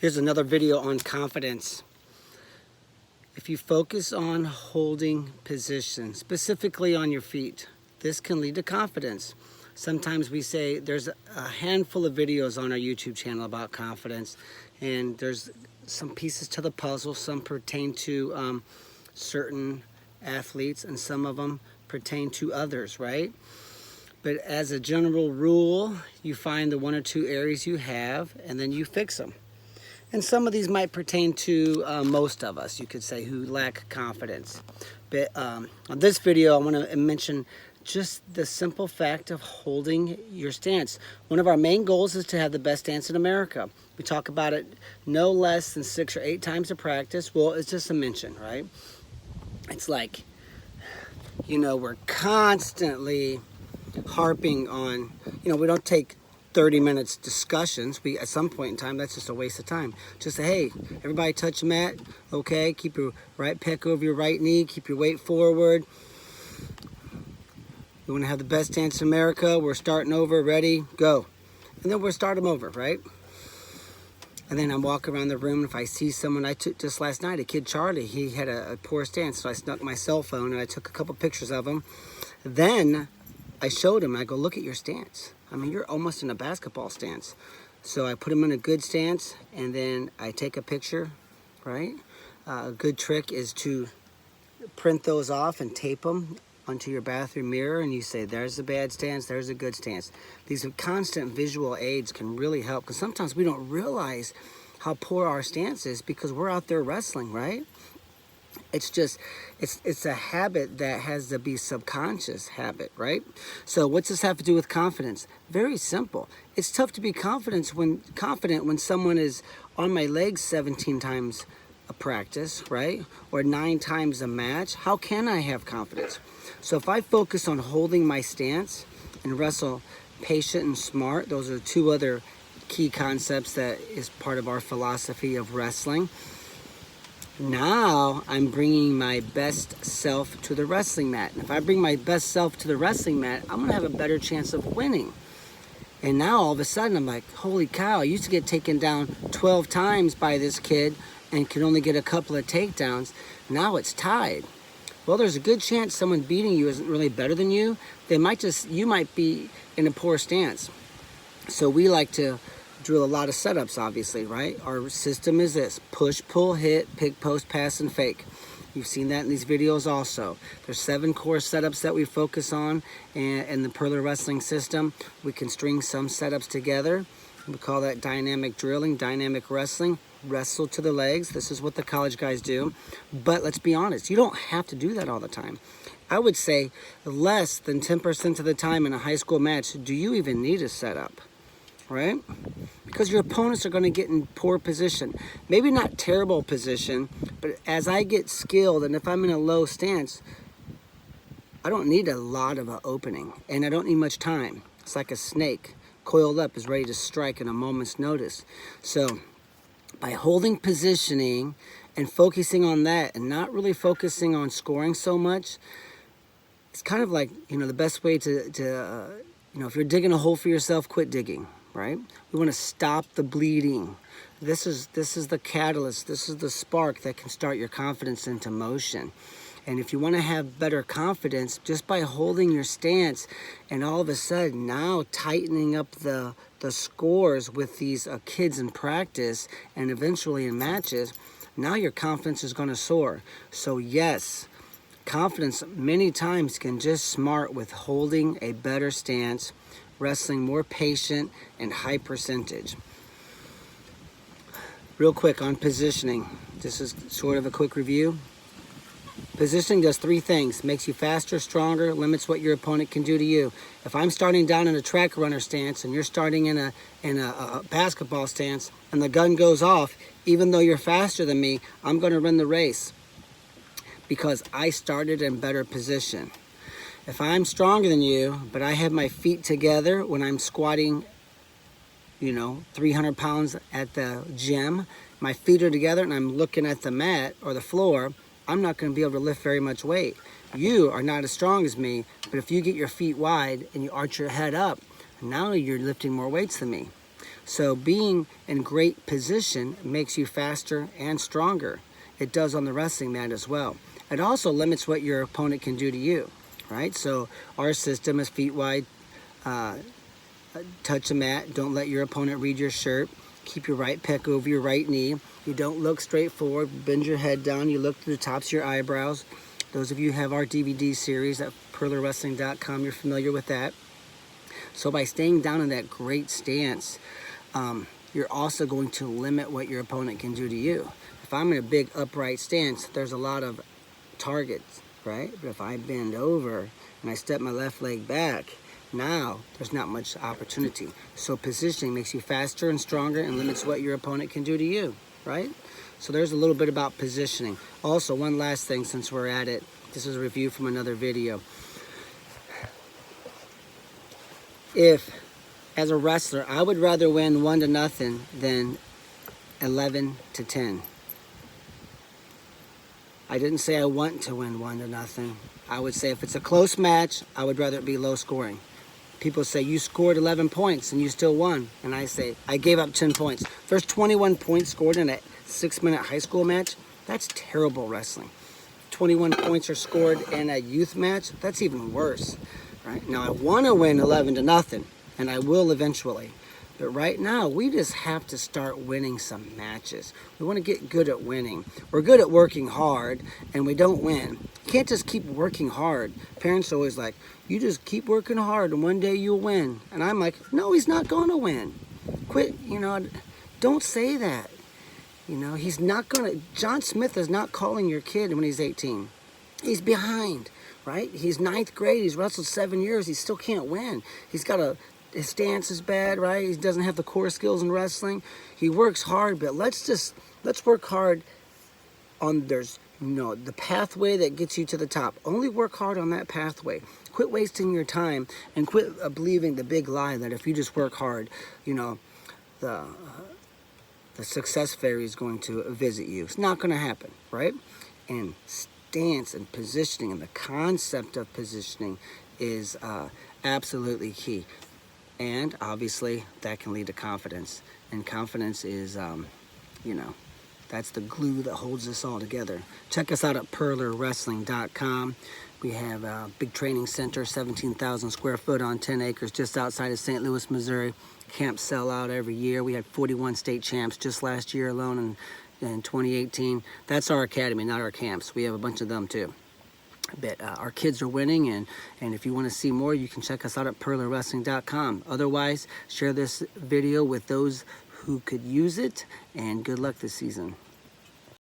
Here's another video on confidence. If you focus on holding position, specifically on your feet, this can lead to confidence. Sometimes we say there's a handful of videos on our YouTube channel about confidence, and there's some pieces to the puzzle. Some pertain to certain athletes, and some of them pertain to others, right? But as a general rule, you find the one or two areas you have, and then you fix them. And some of these might pertain to most of us, you could say, who lack confidence. But on this video, I want to mention just the simple fact of holding your stance. One of our main goals is to have the best stance in America. We talk about it no less than 6 or 8 times a practice. Well, it's just a mention, right? It's like, you know, we're constantly harping on, you know, we don't take 30 minutes discussions. At some point in time, that's just a waste of time. Just say, hey, everybody touch the mat, okay? Keep your right pec over your right knee, keep your weight forward. We want to have the best stance in America. We're starting over, ready, go. And then we'll start them over, right? And then I walk around the room. If I see someone, I took just last night, a kid, Charlie, he had a poor stance. So I snuck my cell phone and I took a couple pictures of him. Then I showed him, I go, look at your stance. I mean, you're almost in a basketball stance. So I put him in a good stance, and then I take a picture, right? A good trick is to print those off and tape them onto your bathroom mirror, and you say, there's a bad stance, there's a good stance. These constant visual aids can really help, because sometimes we don't realize how poor our stance is because we're out there wrestling, right? It's just, it's a habit that has to be subconscious habit, right? So what's this have to do with confidence? Very simple. It's tough to be confident when someone is on my legs 17 times a practice, right? Or 9 times a match. How can I have confidence? So if I focus on holding my stance and wrestle patient and smart, those are 2 other key concepts that is part of our philosophy of wrestling. Now I'm bringing my best self to the wrestling mat. And if I bring my best self to the wrestling mat, I'm going to have a better chance of winning. And now all of a sudden I'm like, holy cow, I used to get taken down 12 times by this kid and could only get a couple of takedowns. Now it's tied. Well, there's a good chance someone beating you isn't really better than you. You might be in a poor stance. So we like to drill a lot of setups, obviously, right? Our system is this: push, pull, hit, pick, post, pass, and fake. You've seen that in these videos also. There's 7 core setups that we focus on in the Purler wrestling system. We can string some setups together. We call that dynamic drilling, dynamic wrestling. Wrestle to the legs. This is what the college guys do. But let's be honest, you don't have to do that all the time. I would say less than 10% of the time in a high school match, do you even need a setup? Right? Because your opponents are going to get in poor position. Maybe not terrible position, but as I get skilled, and if I'm in a low stance, I don't need a lot of an opening, and I don't need much time. It's like a snake coiled up is ready to strike in a moment's notice. So by holding positioning and focusing on that and not really focusing on scoring so much, it's kind of like, you know, the best way to you know, if you're digging a hole for yourself, quit digging. Right? We want to stop the bleeding. This is the catalyst. This is the spark that can start your confidence into motion. And if you want to have better confidence, just by holding your stance and all of a sudden now tightening up the scores with these kids in practice and eventually in matches, now your confidence is going to soar. So yes, confidence many times can just smart with holding a better stance, wrestling more patient and high percentage. Real quick on positioning. This is sort of a quick review. Positioning does 3 things. Makes you faster, stronger, limits what your opponent can do to you. If I'm starting down in a track runner stance and you're starting in a basketball stance and the gun goes off, even though you're faster than me, I'm going to run the race because I started in better position. If I'm stronger than you, but I have my feet together when I'm squatting, you know, 300 pounds at the gym, my feet are together and I'm looking at the mat or the floor, I'm not going to be able to lift very much weight. You are not as strong as me, but if you get your feet wide and you arch your head up, now you're lifting more weights than me. So being in great position makes you faster and stronger. It does on the wrestling mat as well. It also limits what your opponent can do to you, right? So our system is feet wide, touch the mat, don't let your opponent read your shirt, keep your right pec over your right knee, you don't look straight forward, bend your head down, you look to the tops of your eyebrows. Those of you who have our DVD series at purlerwrestling.com, you're familiar with that. So by staying down in that great stance, you're also going to limit what your opponent can do to you. If I'm in a big upright stance, there's a lot of targets, right? But if I bend over and I step my left leg back, now there's not much opportunity. So positioning makes you faster and stronger and limits what your opponent can do to you, right? So there's a little bit about positioning. Also, one last thing since we're at it, this is a review from another video. If, as a wrestler, I would rather win 1-0 than 11-10. I didn't say I want to win 1-0. I would say if it's a close match, I would rather it be low scoring. People say, you scored 11 points and you still won. And I say, I gave up 10 points. If there's 21 points scored in a 6-minute high school match, that's terrible wrestling. 21 points are scored in a youth match, that's even worse. Right? Now, I want to win 11-0, and I will eventually. But right now, we just have to start winning some matches. We want to get good at winning. We're good at working hard, and we don't win. You can't just keep working hard. Parents are always like, you just keep working hard, and one day you'll win. And I'm like, no, he's not going to win. Quit, don't say that. He's not going to. John Smith is not calling your kid when he's 18. He's behind, right? He's 9th grade. He's wrestled 7 years. He still can't win. His stance is bad, right? He doesn't have the core skills in wrestling. He works hard, but let's work hard on the pathway that gets you to the top. Only work hard on that pathway. Quit wasting your time and quit believing the big lie that if you just work hard, the success fairy is going to visit you. It's not going to happen, right? And stance and positioning and the concept of positioning is absolutely key. And obviously that can lead to confidence. And confidence is, that's the glue that holds us all together. Check us out at purlerwrestling.com. We have a big training center, 17,000 square foot on 10 acres just outside of St. Louis, Missouri. Camps sell out every year. We had 41 state champs just last year alone in 2018. That's our academy, not our camps. We have a bunch of them too. But our kids are winning, and if you want to see more, you can check us out at purlerwrestling.com. Otherwise, share this video with those who could use it, and good luck this season.